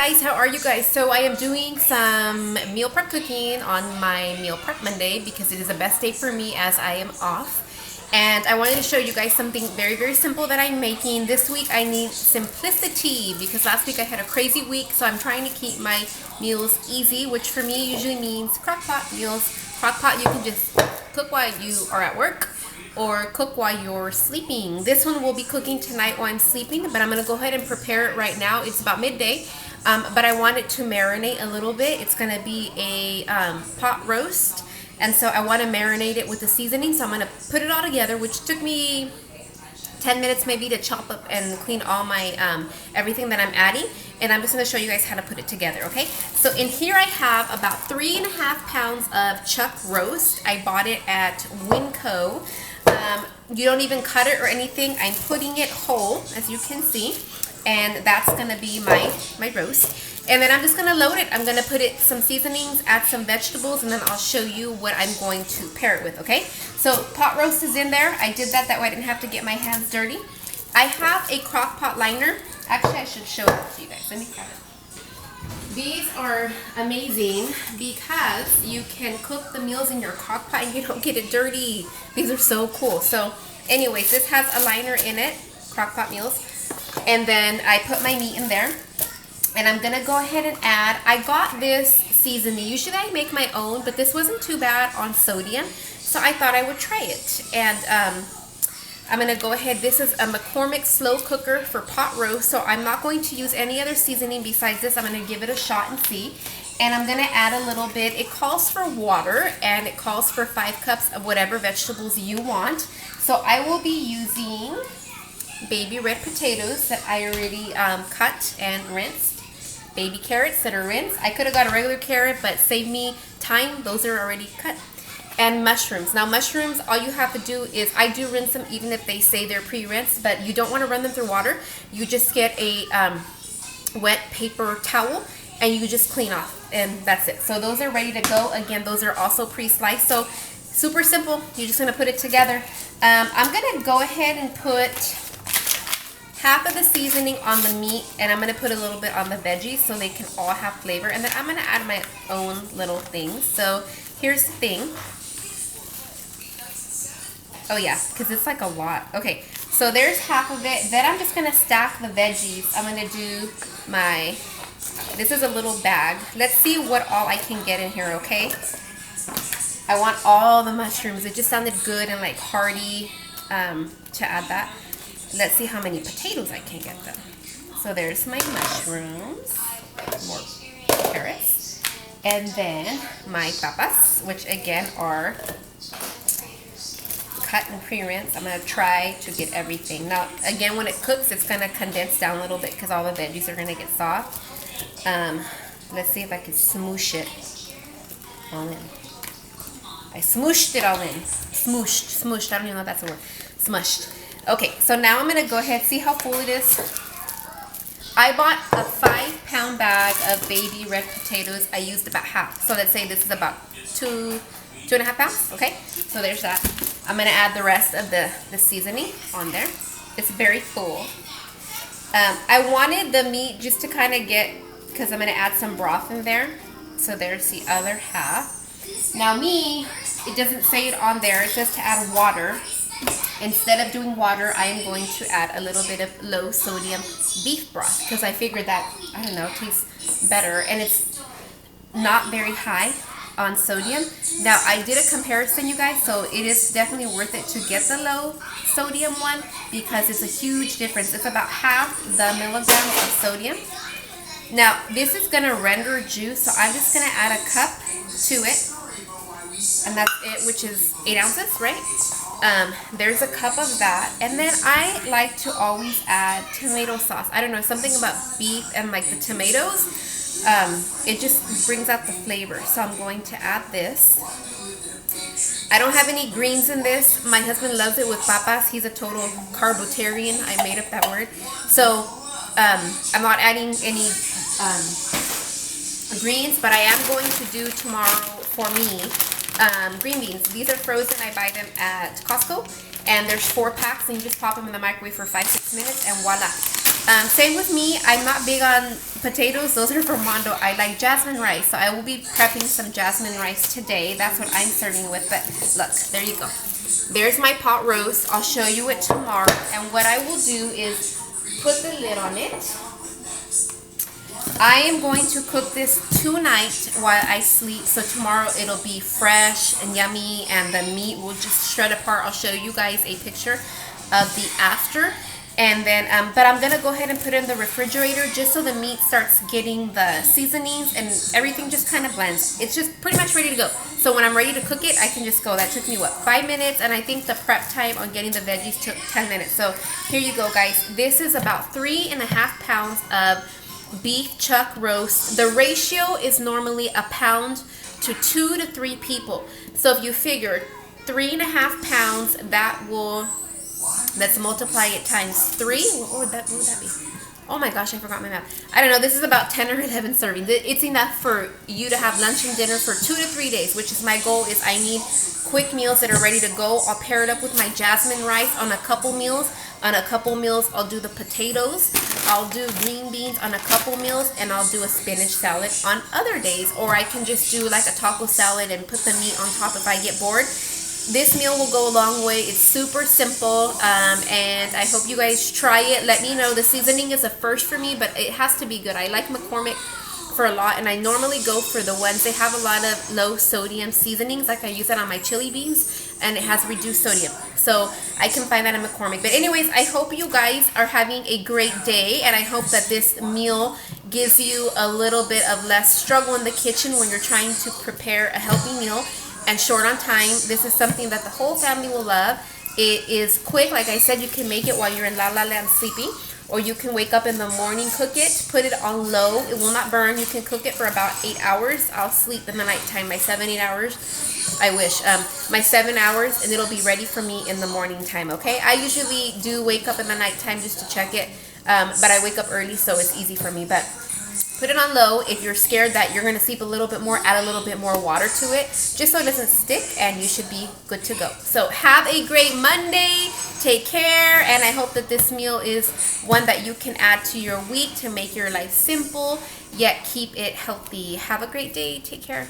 guys, how are you guys? So I am doing some meal prep cooking on my meal prep Monday because it is the best day for me as I am off. And I wanted to show you guys something very simple that I'm making. This week I need simplicity because last week I had a crazy week, so I'm trying to keep my meals easy, which for me usually means crock pot meals. Crock pot, you can just cook while you are at work or cook while you're sleeping. This one will be cooking tonight while I'm sleeping, but I'm going to go ahead and prepare it right now. It's about midday, but I want it to marinate a little bit. It's going to be a pot roast, and so I want to marinate it with the seasoning. So I'm going to put it all together, which took me 10 minutes maybe to chop up and clean all my everything that I'm adding, and I'm just going to show you guys how to put it together. Okay, so in here I have about 3.5 pounds of chuck roast. I bought it at Winco. You don't even cut it or anything. I'm putting it whole, as you can see, and that's gonna be my roast. And then I'm just gonna load it. I'm gonna put it some seasonings, add some vegetables, and then I'll show you what I'm going to pair it with. Okay, so pot roast is in there. I did that way I didn't have to get my hands dirty. I have a crock pot liner. Actually, I should show it to you guys. Let me grab it. These are amazing because you can cook the meals in your crock pot and you don't get it dirty. These are so cool. So anyways, this has a liner in it, crock pot meals. And then I put my meat in there. And I'm going to go ahead and add, I got this seasoning. Usually I make my own, but this wasn't too bad on sodium. So I thought I would try it. And I'm going to go ahead, this is a McCormick slow cooker for pot roast, so I'm not going to use any other seasoning besides this. I'm going to give it a shot and see. And I'm going to add a little bit. It calls for water, and it calls for 5 cups of whatever vegetables you want. So I will be using baby red potatoes that I already cut and rinsed. Baby carrots that are rinsed. I could have got a regular carrot, but save me time. Those are already cut. And mushrooms. Now mushrooms, all you have to do is, I do rinse them even if they say they're pre-rinsed, but you don't want to run them through water. You just get a wet paper towel and you just clean off, and that's it. So those are ready to go. Again, those are also pre-sliced, so super simple. You're just going to put it together. I'm going to go ahead and put half of the seasoning on the meat, and I'm going to put a little bit on the veggies so they can all have flavor, and then I'm going to add my own little things. So here's the thing. Oh yeah, because it's like a lot. Okay, so there's half of it. Then I'm just going to stack the veggies. I'm going to do my, this is a little bag. Let's see what all I can get in here, okay? I want all the mushrooms. It just sounded good and like hearty to add that. Let's see how many potatoes I can get though. So there's my mushrooms, more carrots, and then my papas, which again are cut and pre-rinsed. I'm going to try to get everything. Now, again, when it cooks, it's going to condense down a little bit because all the veggies are going to get soft. Let's see if I can smoosh it all in. I smooshed it all in. Smooshed. I don't even know if that's a word. Smushed. Okay, so now I'm going to go ahead, see how full it is. I bought a 5-pound bag of baby red potatoes. I used about half. So let's say this is about 2.5 pounds. Okay, so there's that. I'm going to add the rest of the seasoning on there. It's very full. I wanted the meat just to kind of get, because I'm going to add some broth in there. So there's the other half. Now me, it doesn't say it on there. It says to add water. Instead of doing water, I am going to add a little bit of low sodium beef broth because I figured that, I don't know, tastes better, and it's not very high on sodium. Now I did a comparison, you guys, so it is definitely worth it to get the low sodium one because it's a huge difference. It's about half the milligrams of sodium. Now this is going to render juice, so I'm just going to add a cup to it, and that's it, which is 8 ounces, right? There's a cup of that, and then I like to always add tomato sauce. I don't know, something about beef and like the tomatoes, it just brings out the flavor. So I'm going to add this. I don't have any greens in this. My husband loves it with papas. He's a total carbotarian. I made up that word. So I'm not adding any greens, but I am going to do tomorrow for me green beans. These are frozen. I buy them at Costco, and there's 4 packs, and you just pop them in the microwave for 5-6 minutes, and voila. Same with me. I'm not big on potatoes. Those are for Mondo. I like jasmine rice. So I will be prepping some jasmine rice today. That's what I'm serving with. But look, there you go. There's my pot roast. I'll show you it tomorrow. And what I will do is put the lid on it. I am going to cook this tonight while I sleep, so tomorrow it'll be fresh and yummy and the meat will just shred apart. I'll show you guys a picture of the after. And then, but I'm going to go ahead and put it in the refrigerator just so the meat starts getting the seasonings and everything just kind of blends. It's just pretty much ready to go. So when I'm ready to cook it, I can just go. That took me, what, 5 minutes? And I think the prep time on getting the veggies took 10 minutes. So here you go, guys. This is about 3.5 pounds of beef chuck roast. The ratio is normally a pound to 2 to 3 people. So if you figure 3.5 pounds, let's multiply it times 3. What would that be? Oh my gosh, I forgot my math. I don't know. This is about 10 or 11 servings. It's enough for you to have lunch and dinner for 2 to 3 days, which is my goal. Is I need quick meals that are ready to go. I'll pair it up with my jasmine rice on a couple meals. On a couple meals, I'll do the potatoes. I'll do green beans on a couple meals, and I'll do a spinach salad on other days. Or I can just do like a taco salad and put the meat on top if I get bored. This meal will go a long way. It's super simple, and I hope you guys try it. Let me know. The seasoning is a first for me, but it has to be good. I like McCormick for a lot, and I normally go for the ones. They have a lot of low sodium seasonings. Like I use that on my chili beans, and it has reduced sodium. So I can find that in McCormick. But anyways, I hope you guys are having a great day, and I hope that this meal gives you a little bit of less struggle in the kitchen when you're trying to prepare a healthy meal and short on time. This is something that the whole family will love. It is quick. Like I said, you can make it while you're in La La Land sleeping, or you can wake up in the morning, cook it, put it on low. It will not burn. You can cook it for about 8 hours. I'll sleep in the nighttime, my 7-8 hours. I wish. My 7 hours, and it'll be ready for me in the morning time, okay? I usually do wake up in the nighttime just to check it, but I wake up early, so it's easy for me. But put it on low. If you're scared that you're going to sleep a little bit more, add a little bit more water to it, just so it doesn't stick, and you should be good to go. So have a great Monday. Take care, and I hope that this meal is one that you can add to your week to make your life simple, yet keep it healthy. Have a great day. Take care.